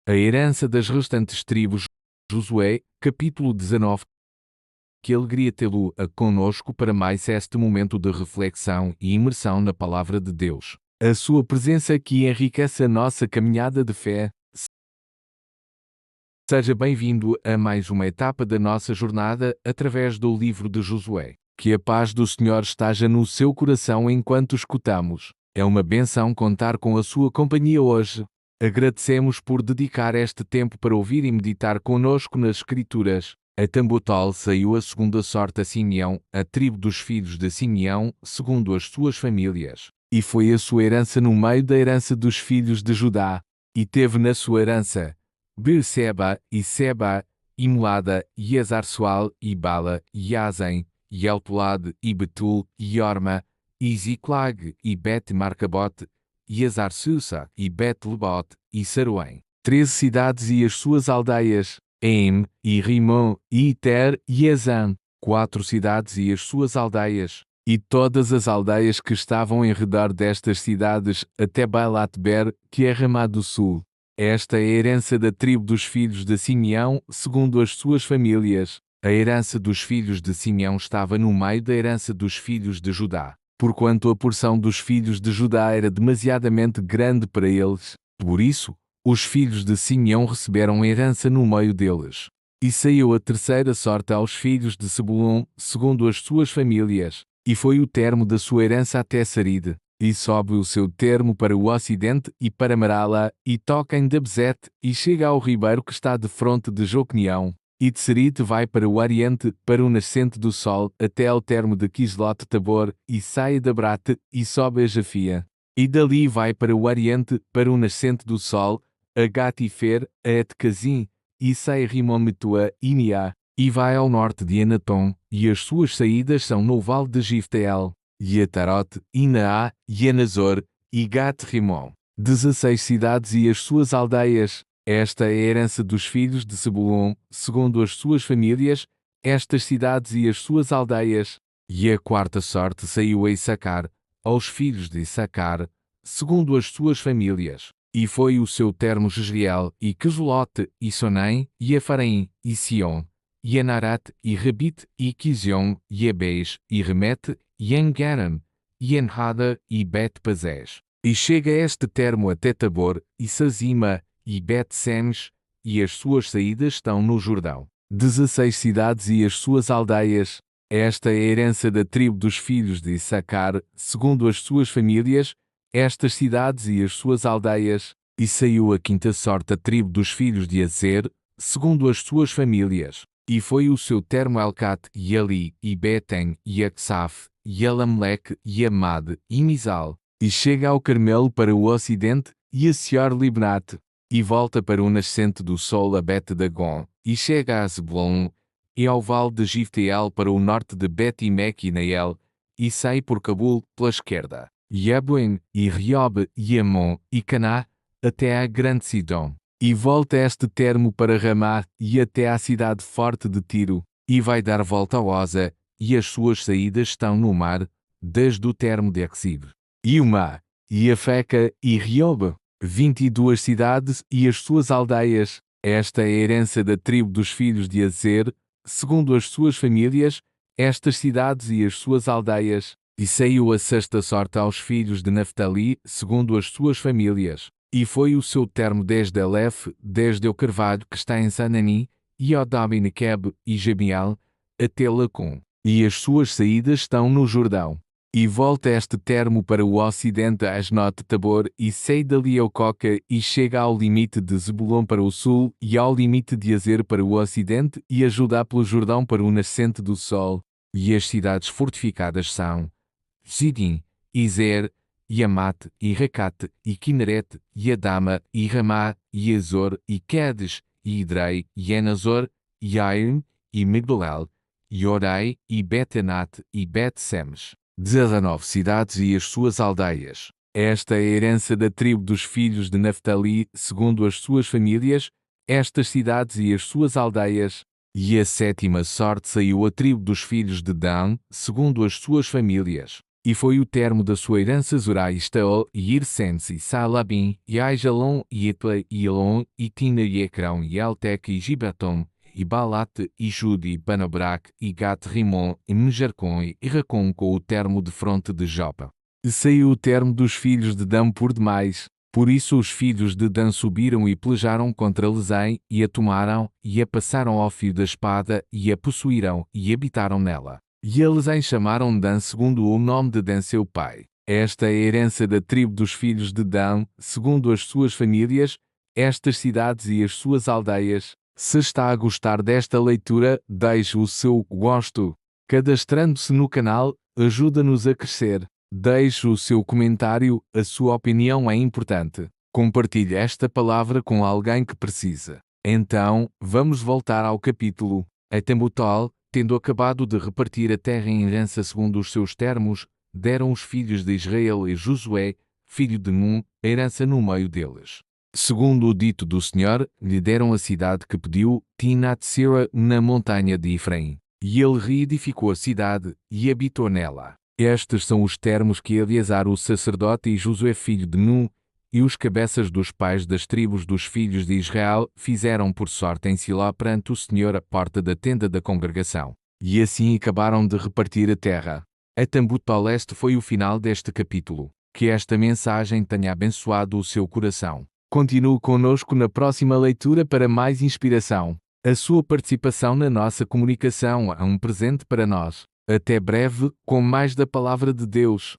A herança das restantes tribos. Josué, capítulo 19. Que alegria tê-lo conosco para mais este momento de reflexão e imersão na Palavra de Deus. A sua presença aqui enriquece a nossa caminhada de fé. Seja bem-vindo a mais uma etapa da nossa jornada através do livro de Josué. Que a paz do Senhor esteja no seu coração enquanto escutamos. É uma bênção contar com a sua companhia hoje. Agradecemos por dedicar este tempo para ouvir e meditar conosco nas Escrituras. A Tambotol saiu a segunda sorte a Simeão, a tribo dos filhos de Simeão, segundo as suas famílias. E foi a sua herança no meio da herança dos filhos de Judá. E teve na sua herança Beerseba, e Seba, e Molada, e Azarsual, e Bala, e Azem, e Eltolade, e Betul, e Orma, e Ziclag, e Bet-Marcabote, e Azar-Susa, e Bet-Lebot, e Saruém. 13 cidades e as suas aldeias, Em, e Rimon, e Iter, e Ezan. 4 cidades e as suas aldeias, e todas as aldeias que estavam em redor destas cidades, até Baalat-Ber, que é Ramá do Sul. Esta é a herança da tribo dos filhos de Simeão, segundo as suas famílias. A herança dos filhos de Simeão estava no meio da herança dos filhos de Judá, porquanto a porção dos filhos de Judá era demasiadamente grande para eles. Por isso, os filhos de Simeão receberam a herança no meio deles. E saiu a terceira sorte aos filhos de Zebulon, segundo as suas famílias, e foi o termo da sua herança até Saride. E sobe o seu termo para o ocidente e para Marala, e toca em Dabzete, e chega ao ribeiro que está de fronte de Joqueão. E de Serite vai para o oriente, para o nascente do sol, até ao termo de Quislote-Tabor, e sai de Brate, e sobe a Jafia. E dali vai para o oriente, para o nascente do sol, a Gatifer, a Etcazim, e sai Rimon-Metua, e Niá, e vai ao norte de Anatom, e as suas saídas são no vale de Gifteel, e Atarote, e Naá, e Anazor, e Gat-Rimon. 16 cidades e as suas aldeias. Esta é a herança dos filhos de Zebulon, segundo as suas famílias, estas cidades e as suas aldeias. E a quarta sorte saiu a Issacar, aos filhos de Issacar, segundo as suas famílias. E foi o seu termo Jezreel, e Quezolote, e Sonem, e Efaraim, e Sion, e Anarat, e Rabite, e Quizion, e Abez, e Remete, e Engaram, e Enhada, e Bet-Pazés. E chega este termo até Tabor, e Sazima, e Bet-Semes, e as suas saídas estão no Jordão. 16 cidades e as suas aldeias. Esta é a herança da tribo dos filhos de Issacar, segundo as suas famílias, estas cidades e as suas aldeias. E saiu a quinta sorte a tribo dos filhos de Azer, segundo as suas famílias. E foi o seu termo Elcat, e Ali, e Beten, e Aksaf, e Elamleque, e Amad, e Mizal. E chega ao Carmelo para o ocidente, e a Seor-Libnate. E volta para o nascente do sol a Bet-Dagon, e chega a Zebulon, e ao vale de Gifteel para o norte de Bet-Imek e Nael, e sai por Cabul pela esquerda. E Abuim, e Riobe, e Amon, e Caná, até à grande Sidom. E volta este termo para Ramá, e até à cidade forte de Tiro, e vai dar volta a Oza, e as suas saídas estão no mar, desde o termo de Aksib. E Umá, e Afeca, e Riobe. 22 cidades e as suas aldeias. Esta é a herança da tribo dos filhos de Azer, segundo as suas famílias, estas cidades e as suas aldeias. E saiu a sexta sorte aos filhos de Naftali, segundo as suas famílias. E foi o seu termo desde Elef, desde o carvalho que está em Sanani, e Odab-Nekeb, e Jabiel, até Lacum. E as suas saídas estão no Jordão. E volta este termo para o ocidente a Asnot-Tabor, e sai dali ao Coca, e chega ao limite de Zebulon para o sul, e ao limite de Azer para o ocidente, e a Judá pelo Jordão para o nascente do sol. E as cidades fortificadas são Zidim, e Zer, e Amate, e Racate, e Kineret, e Adama, e Ramá, e Azor, e Quedes, e Idrei, e Enazor, e Aim, e Migdolel, e Orai, e Bet-Anat, e Bet-Semes. 19 cidades e as suas aldeias. Esta é a herança da tribo dos filhos de Naftali, segundo as suas famílias, estas cidades e as suas aldeias. E a sétima sorte saiu a tribo dos filhos de Dan, segundo as suas famílias. E foi o termo da sua herança Zurá e Estaol, e Irsens, e Saalabim, e Aijalon, e Etla, e Elon, e Tina, e Ecrão, e Eltec, e Gibeton, e Balate, e Jude, e Banabrac, e Gat-Rimon, e Mejarcon, e Racon, com o termo de fronte de Jopa. E saiu o termo dos filhos de Dan por demais. Por isso os filhos de Dan subiram e pelejaram contra Lesém, e a tomaram, e a passaram ao fio da espada, e a possuíram, e habitaram nela. E a Lesém chamaram Dan segundo o nome de Dan seu pai. Esta é a herança da tribo dos filhos de Dan, segundo as suas famílias, estas cidades e as suas aldeias. Se está a gostar desta leitura, deixe o seu gosto. Cadastrando-se no canal, ajuda-nos a crescer. Deixe o seu comentário, a sua opinião é importante. Compartilhe esta palavra com alguém que precisa. Então, vamos voltar ao capítulo. Etembutol, tendo acabado de repartir a terra em herança segundo os seus termos, deram os filhos de Israel e Josué, filho de Num, a herança no meio deles. Segundo o dito do Senhor, lhe deram a cidade que pediu, Timnat-Sera, na montanha de Efraim. E ele reedificou a cidade, e habitou nela. Estes são os termos que Eleazar o sacerdote e Josué filho de Num, e os cabeças dos pais das tribos dos filhos de Israel, fizeram por sorte em Siló perante o Senhor à porta da tenda da congregação. E assim acabaram de repartir a terra. A Tambutol, este foi o final deste capítulo. Que esta mensagem tenha abençoado o seu coração. Continue conosco na próxima leitura para mais inspiração. A sua participação na nossa comunicação é um presente para nós. Até breve, com mais da Palavra de Deus.